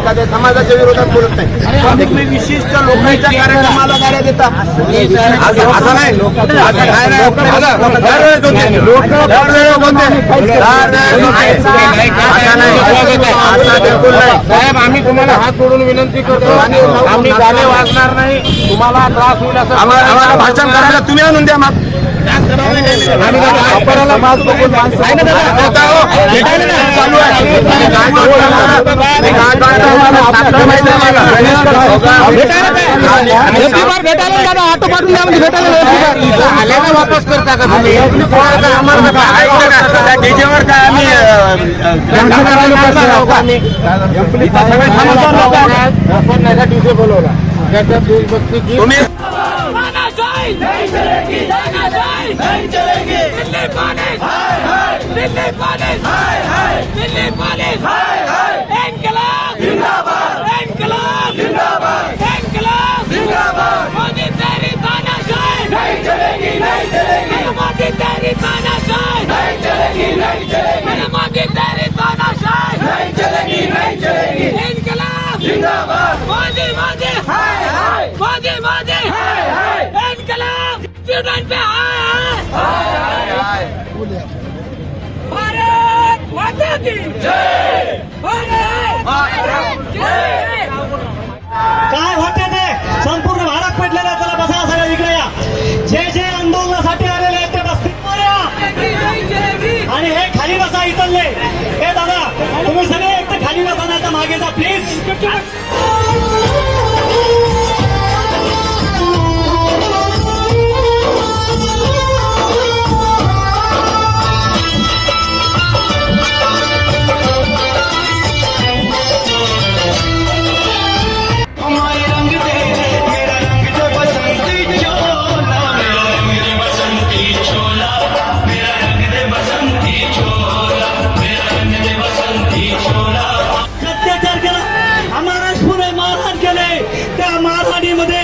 एखाद्या समाजाच्या विरोधात बोलत नाही, पण तुम्ही विशिष्ट लोकांच्या कार्यक्रमाला गाड्या देता असं नाही. साहेब, आम्ही तुम्हाला हात जोडून विनंती करतो, आम्ही गाणे वाजणार नाही, तुम्हाला त्रास होईल असं आम्हाला भाषण करायला तुम्ही आणून द्या. मग वापस करता का तुम्ही? डीजेवर काय आम्ही डीजे बोलवला तुम्ही नहीं चलेगी, नहीं चलेगी, Delhi police, Delhi police, Delhi police, इनकलाब जिंदाबाद, इनकलाब जिंदाबाद, इनकलाब जिंदाबाद, मोदी तेरी तानाशाही नहीं चलेगी, नहीं चलेगी, मोदी तेरी तानाशाही नहीं चलेगी, नहीं चलेगी, मोदी तेरी तानाशाही नहीं चलेगी, नहीं चलेगी, इनकलाब जिंदाबाद, मोदी मोदी हाय हाय, मोदी मोदी हाय हाय, इनकलाब स्टूडेंट पे हाय हाय, भारत माता की जय, भारत माता की जय. काय होते ते संपूर्ण भारत पडलेला. चला बसा, सगळं इकडे या. जे जे आंदोलनासाठी आलेले आहेत ते बसतील या, आणि हे खाली बसा इथले. हे दादा, तुम्ही सगळे एक तर खाली बसा, नाही तर मागे जा प्लीज. मारहाणीमध्ये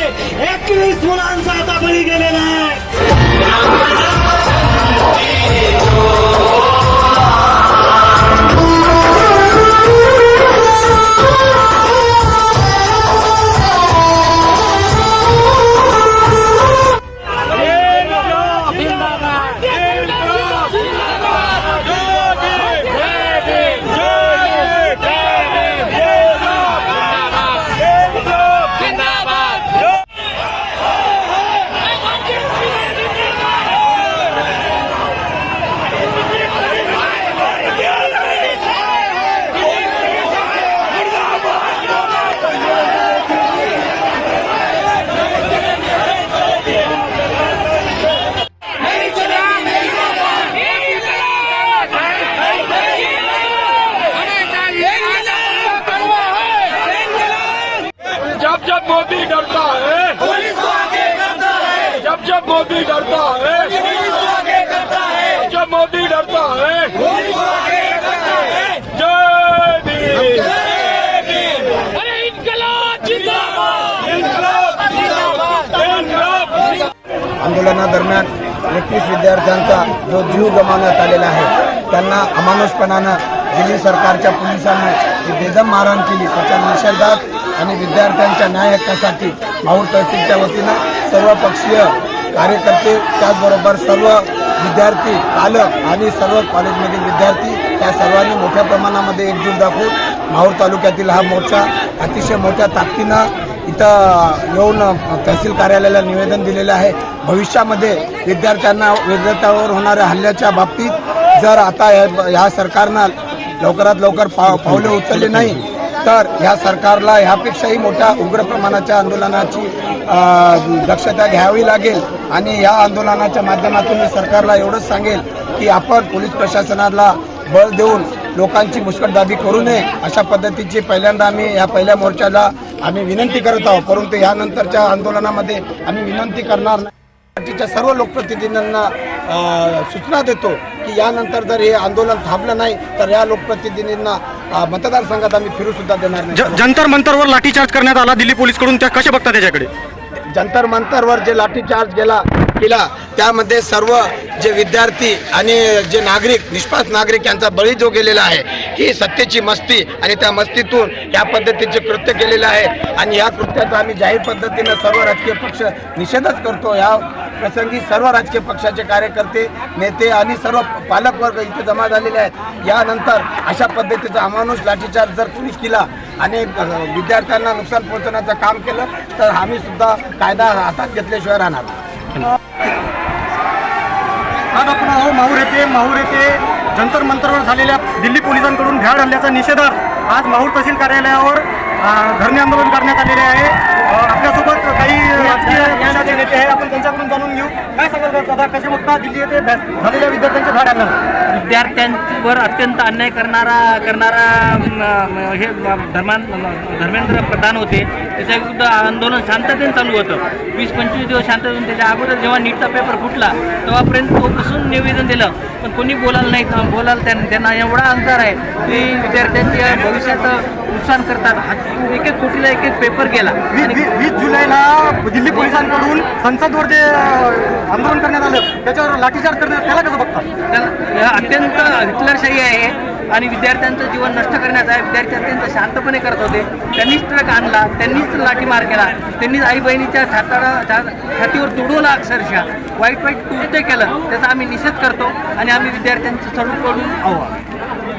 21 मुलांचा आता बळी गेलेला आहे. जब मोदी डरता है पुलिस को आगे करता है, जब मोदी डरता है पुलिस को आगे करता है, जब मोदी डरता है पुलिस को आगे करता है. जय भीम, जय भीम, अरे इनकलाब जिंदाबाद, इनकलाब जिंदाबाद, इनकलाब. आंदोलनादरम्यान 21 विद्यार्थ्यांचा जो जीव गमावण्यात आलेला आहे, त्यांना अमानुषपणानं दिल्ली सरकारच्या पोलिसांनी जी बेदम मारहाण केली, त्याच्या निषेधात आणि विद्यार्थ्यांच्या न्याय हक्कासाठी माहूर तहसीलच्या वतीनं सर्व पक्षीय कार्यकर्ते, त्याचबरोबर सर्व विद्यार्थी, पालक आणि सर्व कॉलेजमधील विद्यार्थी या सर्वांनी मोठ्या प्रमाणामध्ये एकजूट दाखवून माहूर तालुक्यातील हा मोर्चा अतिशय मोठ्या ताकदीनं इथं येऊन तहसील कार्यालयाला निवेदन दिलेलं आहे. भविष्यामध्ये विद्यार्थ्यांना विद्यार्थ्यांवर होणाऱ्या हल्ल्याच्या बाबतीत जर आता या सरकारनं लवकरात लवकर पावले उचलले नाही तर ह्या सरकारला ह्यापेक्षाही मोठ्या उग्र प्रमाणाच्या आंदोलनाची दक्षता घ्यावी लागेल. आणि या आंदोलनाच्या माध्यमातून मी सरकारला एवढंच सांगेल की आपण पोलीस प्रशासनाला बळ देऊन लोकांची मुस्कटदाबी करू नये, अशा पद्धतीची पहिल्यांदा आम्ही या पहिल्या मोर्चाला आम्ही विनंती करत आहोत. परंतु यानंतरच्या आंदोलनामध्ये आम्ही विनंती करणार नाही. पार्टीच्या सर्व लोकप्रतिनिधींना सूचना देतो की यानंतर जर हे आंदोलन थांबलं नाही तर या लोकप्रतिनिधींना मतदारसंघात आम्ही फिरू सुद्धा देणार नाही. जंतर मंतरवर लाठीचार्ज करण्यात आला दिल्ली पोलीसकडून, त्या कशा बघता त्याच्याकडे? जंतर मंतरवर जे लाठीचार्ज केला त्यामध्ये सर्व जे विद्यार्थी आणि जे नागरिक निष्पाप नागरिक यांचा बळी जो गेलेला आहे ही सत्तेची मस्ती आणि त्या मस्तीतून या पद्धतीचे कृत्य केलेले आहे आणि या कृत्याचा आम्ही जाहीर पद्धतीनं सर्व राजकीय पक्ष निषेधच करतो। या प्रसंगी सर्व राजकीय पक्षाचे कार्यकर्ते नेते आणि सर्व पालकवर्ग इथे जमा झालेले आहेत। यानंतर अशा पद्धतीचा अमानुष लाठीचार्ज जर कुणी केला आणि विद्यार्थ्यांना नुकसान पोहोचवण्याचं काम केलं तर आम्ही सुद्धा कायदा हातात घेतल्याशिवाय राहणार नाही। आज आपण माहूर येथे जंतर मंतरवर झालेल्या दिल्ली पोलिसांकडून भ्याड हल्ल्याचा निषेधार्थ आज माहूर तहसील कार्यालयावर धरणे आंदोलन करण्यात आलेले आहे। आपल्यासोबत काही राजकीय पक्षाचे नेते आहे, आपण त्यांच्याकडून जाणून घेऊ। काय सांगाल दादा, कसे बघता दिल्ली येथे झालेल्या विद्यार्थ्यांचे भ्याड हल्ला? विद्यार्थ्यांवर अत्यंत अन्याय करणारा हे धर्मेंद्र प्रधान होते, त्याच्या विरुद्ध आंदोलन शांततेने चालू होतं। 20-25 दिवस शांततेने, त्याच्या अगोदर जेव्हा नीटचा पेपर फुटला तेव्हापर्यंत तो बसून निवेदन दिलं, पण कोणी बोलायला नाही। त्यांना एवढा अंतर आहे की विद्यार्थ्यांच्या भविष्यात नुकसान करतात। एक कोटीला एक पेपर गेला। 20 जुलैला दिल्ली पोलिसांकडून संसदवर जे आंदोलन करण्यात आलं त्याच्यावर लाठीचार्ज करण्यात, त्याला कसं बघतात? त्याला अत्यंत हिटलरशाही आहे आणि विद्यार्थ्यांचं जीवन नष्ट करण्याचं आहे। विद्यार्थी अत्यंत शांतपणे करत होते, त्यांनीच ट्रक आणला, त्यांनीच लाठीमार केला, त्यांनीच आई बहिणीच्या छातीवर तुडवलं, अक्षरशः वाईट कृत्य केलं। त्याचा आम्ही निषेध करतो आणि आम्ही विद्यार्थ्यांचं सडूकडून आहोत।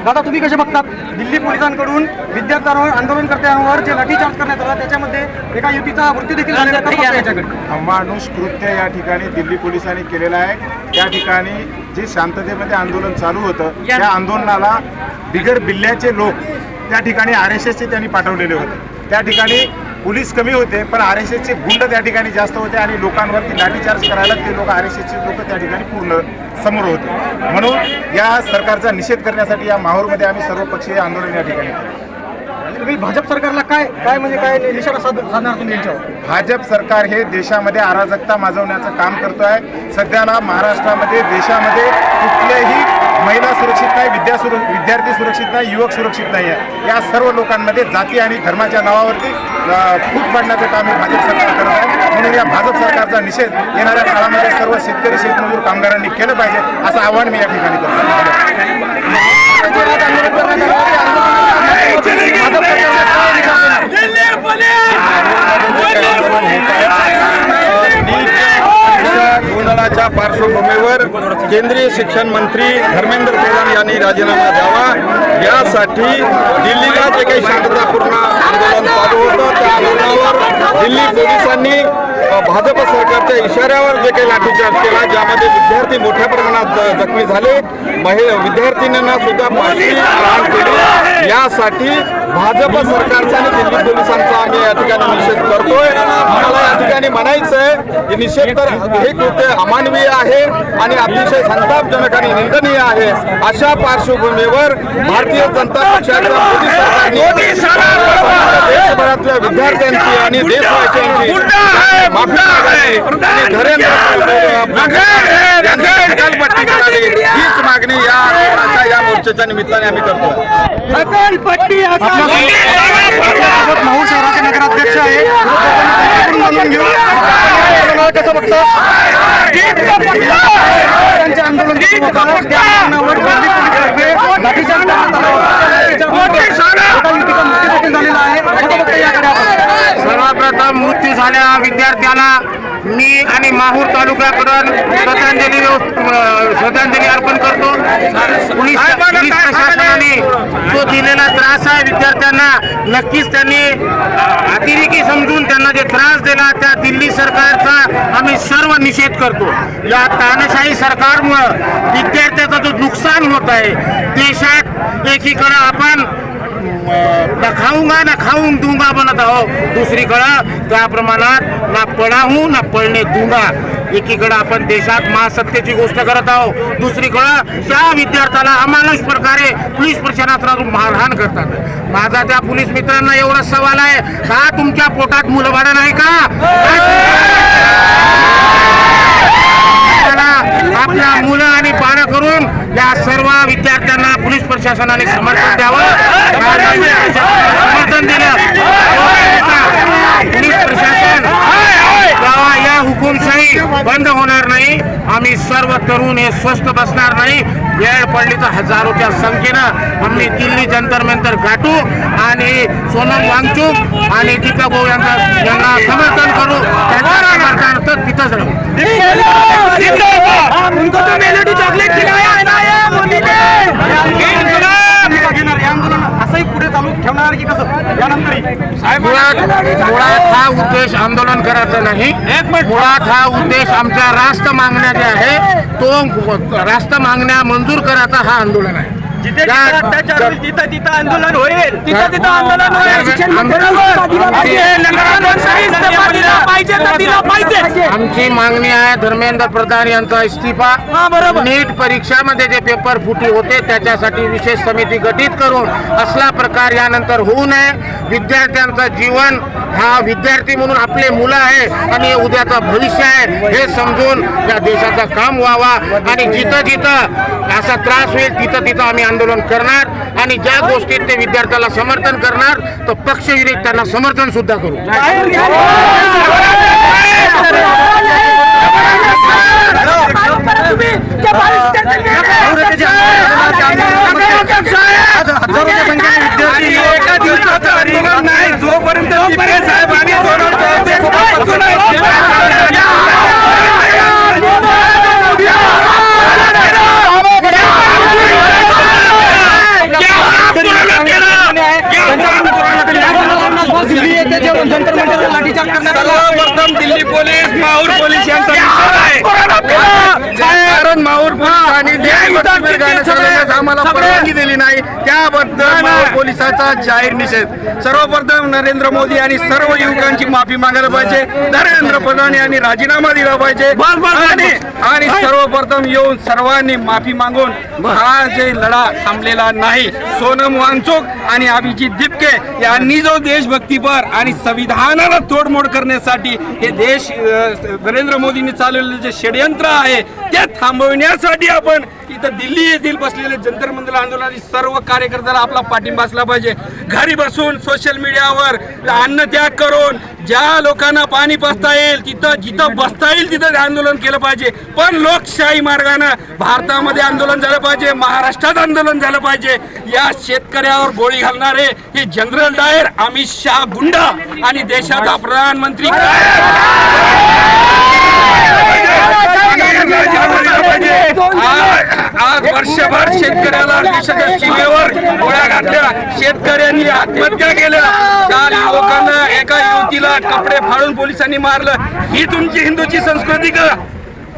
दादा, तुम्ही कसे बघतात दिल्ली पोलिसांकडून विद्यार्थ्यांवर आंदोलनकर्त्यांवर जे लाठीचार्ज करण्यात आला त्याच्यामध्ये एका युवतीचा मृत्यू देखील झालेला आहे? अमानुष कृत्य या ठिकाणी दिल्ली पोलिसांनी केलेलं आहे। त्या ठिकाणी जे शांततेमध्ये आंदोलन चालू होतं त्या आंदोलनाला बिगड बिल्ल्याचे लोक त्या ठिकाणी RSSचे त्यांनी पाठवलेले होते। त्या ठिकाणी पोलीस कमी होते पण RSSचे गुंड त्या ठिकाणी जास्त होते आणि लोकांवरती लाठीचार्ज करायला ते लोक RSSचे लोक त्या ठिकाणी पूर्ण समोर होते। म्हणून या सरकारचा निषेध करण्यासाठी या माहूरमध्ये आम्ही सर्वपक्षीय आंदोलन या ठिकाणी केलं। तुम्ही भाजप सरकारला काय निशाणा साधणार तुम्ही यांच्यावर? भाजप सरकार हे देशामध्ये अराजकता माजवण्याचं काम करतो आहे। सध्याला महाराष्ट्रामध्ये देशामध्ये कुठल्याही महिला सुरक्षित नाही, विद्यार्थी सुरक्षित नाही, युवक सुरक्षित नाही आहे। या सर्व लोकांमध्ये जाती आणि धर्माच्या नावावरती फूट पाडण्याचं काम हे भाजप सरकार करत आहे। म्हणून या भाजप सरकारचा निषेध येणाऱ्या काळामध्ये सर्व शेतकरी शेतमजूर कामगारांनी केलं पाहिजे असं आवाहन मी या ठिकाणी करतो। गोंधळाच्या पार्श्वभूमीवर केंद्रीय शिक्षण मंत्री धर्मेंद्र प्रधान यांनी राजीनामा द्यावा यासाठी दिल्लीला जे काही शांततापूर्ण आंदोलन चालू होतं त्या आंदोलनावर दिल्ली पोलिसांनी भाजप सरकारच्या इशाऱ्यावर जे काही लाठीचार्ज केला, ज्यामध्ये विद्यार्थी मोठ्या प्रमाणात जखमी झाले, विद्यार्थिनींना सुद्धा फाशी प्रदान केली। यासाठी भाजप सरकारचा आणि दिल्ली पोलिसांचा आम्ही या ठिकाणी निषेध करतोय। आम्हाला या ठिकाणी म्हणायचं आहे की निषेध तर हे कृत्य अमानवीय आहे आणि अतिशय संतापजनक आणि निंदनीय आहे। अशा पार्श्वभूमीवर भारतीय जनता पक्षाच्या मोदी सरकारने देशभरातल्या विद्यार्थ्यांची आणि देशवासियांची माफी मागावी आणि हकालपट्टी करावी हीच मागणी या मोर्चाच्या निमित्ताने आम्ही करतो। माहूर शहराचे नगराध्यक्ष आहे, कसं बघता त्यांचे आंदोलन सर्वप्रथम मृत्यू झालेल्या विद्यार्थ्याला मी आणि माहूर तालुक्याकडून श्रद्धांजली अर्पण करतो। पोलीस प्रशासनाने जो दिलेला त्रास आहे विद्यार्थ्यांना, नक्कीच त्यांनी अतिरेकी समजून त्यांना जे त्रास दिला त्या दिल्ली सरकारचा आम्ही सर्व निषेध करतो। या तानाशाही सरकारमुळं विद्यार्थ्याचं जो नुकसान होत आहे देशात, एकीकडे आपण ना खाऊंगा ना खाऊं दूंगा बनत आहो, दुसरीकडं त्या प्रमाणात ना पडा हूं ना पडणे दूंगा। एकीकडे आपण देशात महासत्तेची गोष्ट करत आहोत, दुसरीकडं त्या विद्यार्थ्याला अमानुष प्रकारे पोलीस प्रशासनातून मारहाण करतात। माझा त्या पोलीस मित्रांना एवढा सवाल आहे, का तुमच्या पोटात मुलबाळ नाही का? आपल्या मुलं आणि बाळ करून या सर्व विद्यार्थ्यांना पोलीस प्रशासनाने समर्थन द्यावं, समर्थन दिलं पोलीस प्रशासन बंद होणार नाही. आम्ही सर्व तरुण हे स्वस्थ बसणार नाही. वेळ पडली तर हजारोच्या संख्येनं आम्ही दिल्ली जंतर मंतर गाठू आणि सोनम वांगचूक आणि दीपक भाऊ यांना समर्थन करू. त्यांच्या समर्थनार्थ तिथंच राहू. असंही पुढे चालू ठेवणार की कसं? मुळात हा उद्देश आंदोलन करायचा नाही. मुळात हा उद्देश आमच्या रास्त मागण्या ज्या आहे तो रास्त मागण्या मंजूर करायचा हा आंदोलन आहे. जिथे अत्याचार होईल तिथं तिथं आंदोलन होईल. तिथं आंदोलन आमची मागणी आहे धर्मेंद्र प्रधान यांचा इस्तिफा. नीट परीक्षामध्ये जे पेपर फुटी होते त्याच्यासाठी विशेष समिती गठीत करून असला प्रकार यानंतर होऊ नये. विद्यार्थ्यांचं जीवन हा विद्यार्थी म्हणून आपले मुलं आहे आणि उद्याचं भविष्य आहे हे समजून या देशाचं काम व्हावा आणि जिथं जिथं असा त्रास होईल तिथं तिथं आम्ही आंदोलन करणार आणि ज्या गोष्टीत ते विद्यार्थ्याला समर्थन करणार तर पक्षविरहित त्यांना समर्थन सुद्धा करू. एका दिवसाचं आंदोलन नाही जोपर्यंत साहेबांनी सर्वप्रथम दिल्ली पोलीस माहूर पोलीस यांचा कारण माहूर पोलिसांनी आम्हाला परवानगी दिली नाही त्याबद्दल माहूर पोलिसाचा जाहीर निषेध. सर्वप्रथम नरेंद्र मोदी आणि सर्व युवकांची माफी मागायला पाहिजे. नरेंद्र प्रधान यांनी राजीनामा दिला पाहिजे आणि सर्वप्रथम येऊन सर्वांनी माफी मागून हा जे लढा थांबलेला नाही. सोनम वांगचूक आणि अभिजित दिपके यांनी जो देशभक्तीपर आणि संविधानाला तोडमोड करण्यासाठी हे देश नरेंद्र मोदींनी चालवलेलं जे षडयंत्र आहे ते थांबवण्यासाठी आपण इथं दिल्ली येथील बसलेले जंतर मंतर आंदोलनातील सर्व कार्यकर्त्याला आपला पाठिंबा असला पाहिजे. घरी बसून सोशल मीडियावर अन्नत्याग करून ज्या लोकांना पाणी पाजता येईल तिथं जिथं बसता येईल तिथं आंदोलन केलं पाहिजे. पण लोकशाही मार्गानं भारतामध्ये आंदोलन झालं पाहिजे. महाराष्ट्रात आंदोलन झालं पाहिजे. या शेतकऱ्यावर गोळी घालणारे हे जनरल डायर अमित शहा गुंडा आणि देशाचा प्रधानमंत्री आज वर्षभर शेतकऱ्याला देशाच्या सीमेवर गोळ्या घातल्या. शेतकऱ्यांनी आत्महत्या केल्या. 4 युवकांना एका युवतीला कपडे फाडून पोलिसांनी मारलं. ही तुमची हिंदूची संस्कृती का?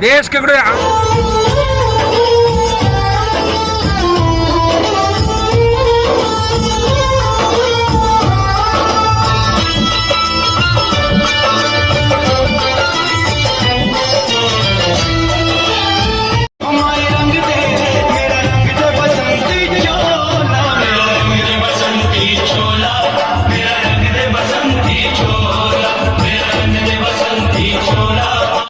देश केकडे